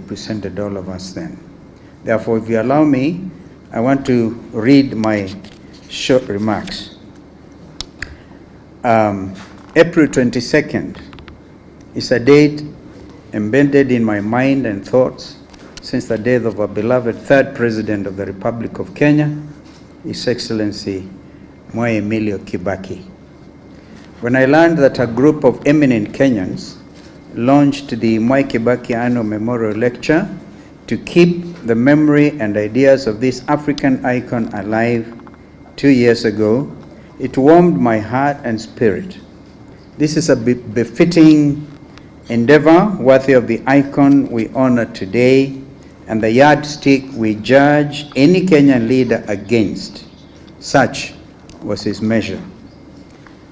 represented all of us then. Therefore, if you allow me, I want to read my short remarks. April 22nd is a date embedded in my mind and thoughts since the death of our beloved third President of the Republic of Kenya, His Excellency Mwai Emilio Kibaki. When I learned that a group of eminent Kenyans launched the Mwai Kibaki Annual Memorial Lecture to keep the memory and ideas of this African icon alive 2 years ago, it warmed my heart and spirit. This is a befitting endeavor worthy of the icon we honor today and the yardstick we judge any Kenyan leader against. Such was his measure.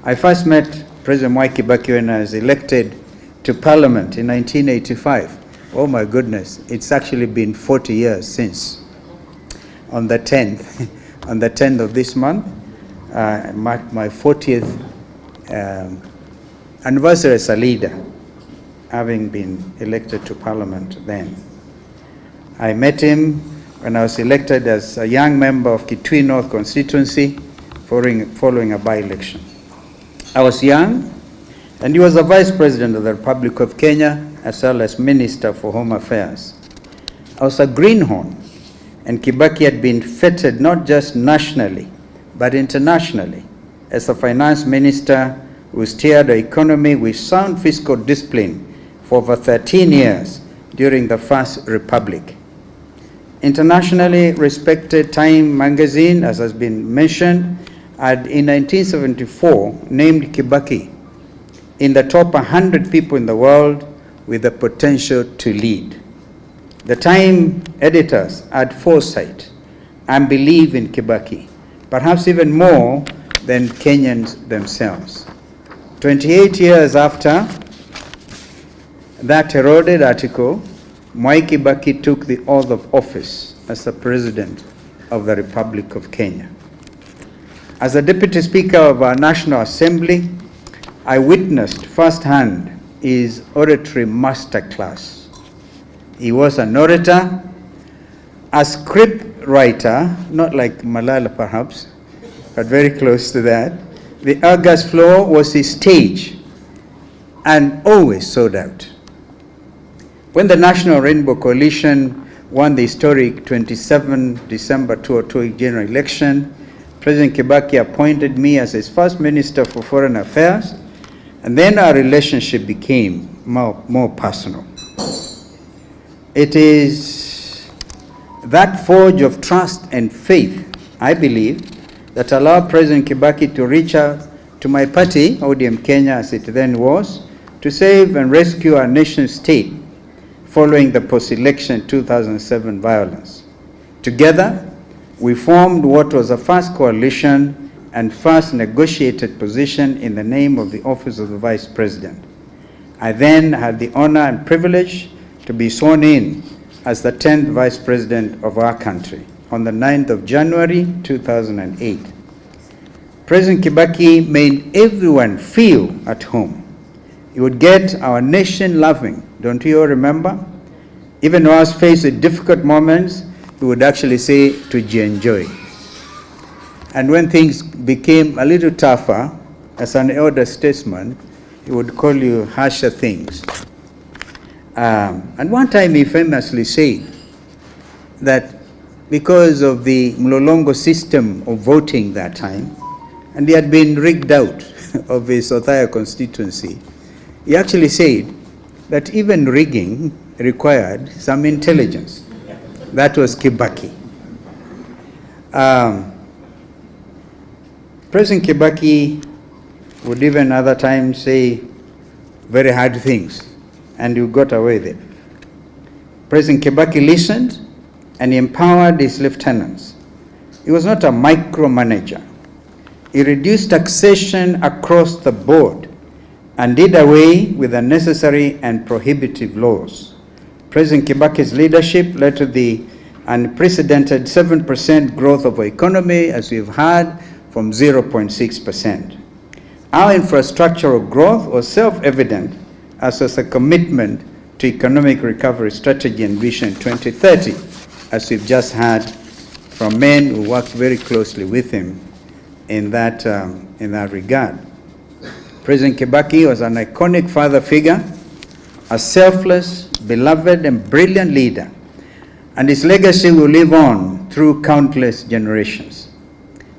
I first met President Mwai Kibaki when I was elected to Parliament in 1985. Oh my goodness, it's actually been 40 years since. On the 10th of this month, marked my 40th anniversary as a leader, having been elected to Parliament then. I met him when I was elected as a young member of Kitui North constituency following a by-election. I was young, and he was the Vice President of the Republic of Kenya, as well as Minister for Home Affairs. I was a greenhorn, and Kibaki had been feted not just nationally, but internationally, as a finance minister who steered the economy with sound fiscal discipline for over 13 years during the First Republic. Internationally respected Time magazine, as has been mentioned, had in 1974 named Kibaki in the top 100 people in the world with the potential to lead. The Time editors had foresight and believe in Kibaki, perhaps even more than Kenyans themselves. 28 years after that heralded article, Mwai Kibaki took the oath of office as the President of the Republic of Kenya. As the Deputy Speaker of our National Assembly, I witnessed firsthand his oratory masterclass. He was an orator, a script writer, not like Malala perhaps, but very close to that. The august floor was his stage and always sold out. When the National Rainbow Coalition won the historic 27 December 2002 general election, President Kibaki appointed me as his first Minister for Foreign Affairs, and then our relationship became more personal. It is that forge of trust and faith, I believe, that allowed President Kibaki to reach out to my party, ODM Kenya as it then was, to save and rescue our nation state following the post-election 2007 violence. Together, we formed what was the first coalition and first negotiated position in the name of the office of the Vice President. I then had the honor and privilege to be sworn in as the 10th Vice President of our country on the 9th of January 2008. President Kibaki made everyone feel at home. He would get our nation loving. Don't you all remember? Even when I was faced with difficult moments, he would actually say to enjoy. And when things became a little tougher, as an elder statesman, he would call you harsher things. And one time he famously said that because of the Mlolongo system of voting that time, and he had been rigged out of his Othaya constituency, he actually said that even rigging required some intelligence. That was Kibaki. President Kibaki would even other times say very hard things, and you got away with it. President Kibaki listened and he empowered his lieutenants. He was not a micromanager. He reduced taxation across the board and did away with unnecessary and prohibitive laws. President Kibaki's leadership led to the unprecedented 7% growth of our economy, as we've heard, from 0.6%. Our infrastructural growth was self-evident, as was a commitment to economic recovery strategy and vision 2030, as we've just heard from men who worked very closely with him in that regard. President Kibaki was an iconic father figure, a selfless, beloved, and brilliant leader, and his legacy will live on through countless generations.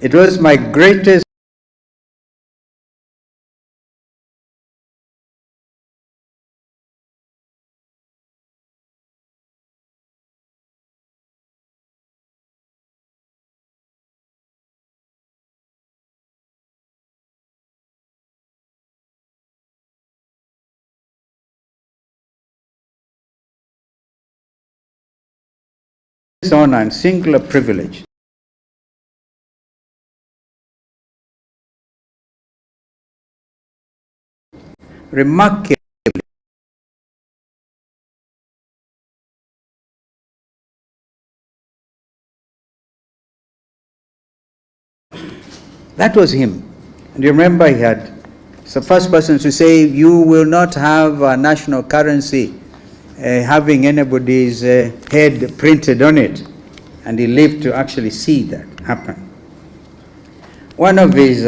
It was my greatest honor and singular privilege remarkable that was him. And you remember he had, he's the first person to say, you will not have a national currency having anybody's head printed on it. And he lived to actually see that happen. One of his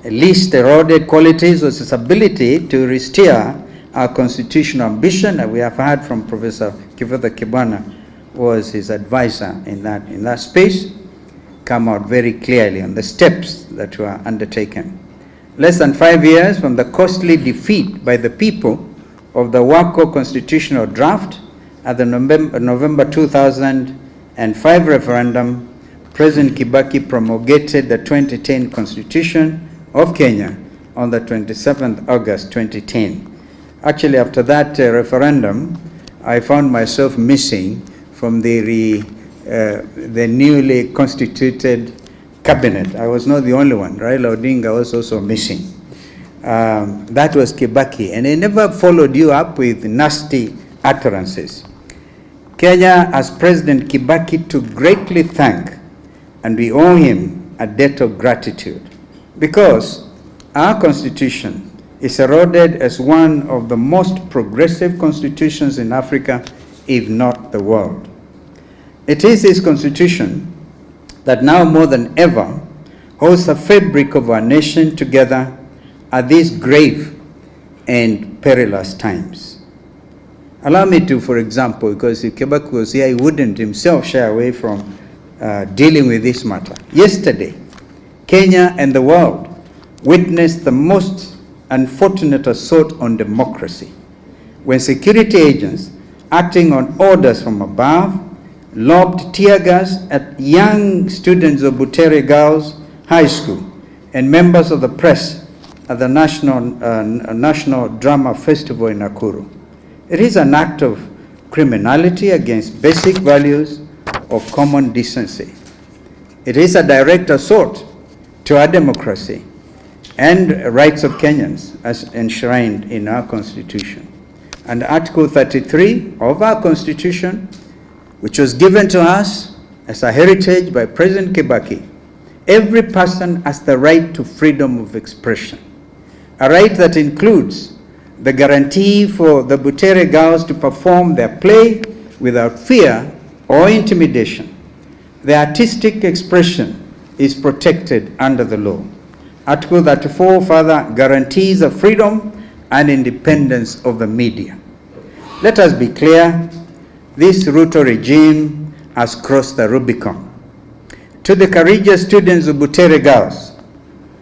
least eroded qualities was his ability to restore our constitutional ambition, and we have heard from Professor Kibwana was his advisor in that space, come out very clearly on the steps that were undertaken. Less than 5 years from the costly defeat by the people of the Wako constitutional draft at the November 2005 referendum, President Kibaki promulgated the 2010 Constitution of Kenya on the 27th August 2010. Actually, after that referendum, I found myself missing from the newly constituted cabinet. I was not the only one. Raila ODINGA was also missing. That was Kibaki, and he never followed you up with nasty utterances. Kenya has President Kibaki to greatly thank, and we owe him a debt of gratitude, because our constitution is heralded as one of the most progressive constitutions in Africa, if not the world. It is this constitution that now more than ever holds the fabric of our nation together at these grave and perilous times. Allow me to, for example, because if Kibaki was here, he wouldn't himself shy away from dealing with this matter. Yesterday, Kenya and the world witnessed the most unfortunate assault on democracy, when security agents, acting on orders from above, lobbed tear gas at young students of Butere Girls High School and members of the press at the National Drama Festival in Nakuru. It is an act of criminality against basic values of common decency. It is a direct assault to our democracy and rights of Kenyans as enshrined in our Constitution. And Article 33 of our Constitution, which was given to us as a heritage by President Kibaki, every person has the right to freedom of expression, a right that includes the guarantee for the Butere girls to perform their play without fear or intimidation. The artistic expression is protected under the law. Article 34 further guarantees the freedom and independence of the media. Let us be clear, this Ruto regime has crossed the Rubicon. To the courageous students of Butere Girls,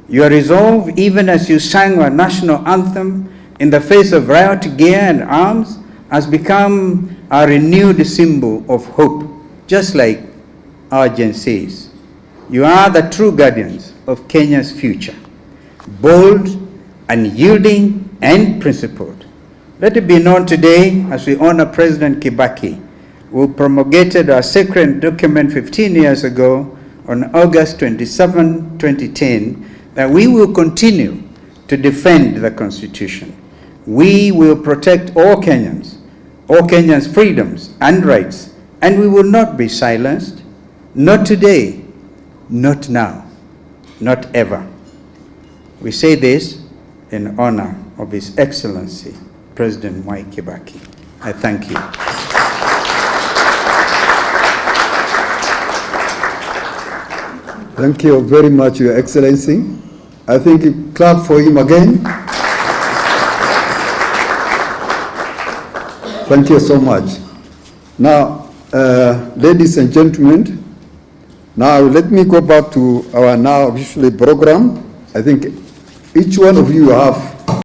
your resolve, even as you sang our national anthem in the face of riot gear and arms, has become a renewed symbol of hope, just like our Gen Zs. You are the true guardians of Kenya's future, bold, unyielding, and principled. Let it be known today, as we honor President Kibaki, who promulgated our sacred document 15 years ago on August 27, 2010, that we will continue to defend the Constitution. We will protect all Kenyans' freedoms and rights, and we will not be silenced, not today, not now, not ever. We say this in honor of His Excellency, President Mwai Kibaki. I thank you. Thank you very much, Your Excellency. I think you clap for him again. Thank you so much. Now, ladies and gentlemen, now let me go back to our now officially program. I think each one of you have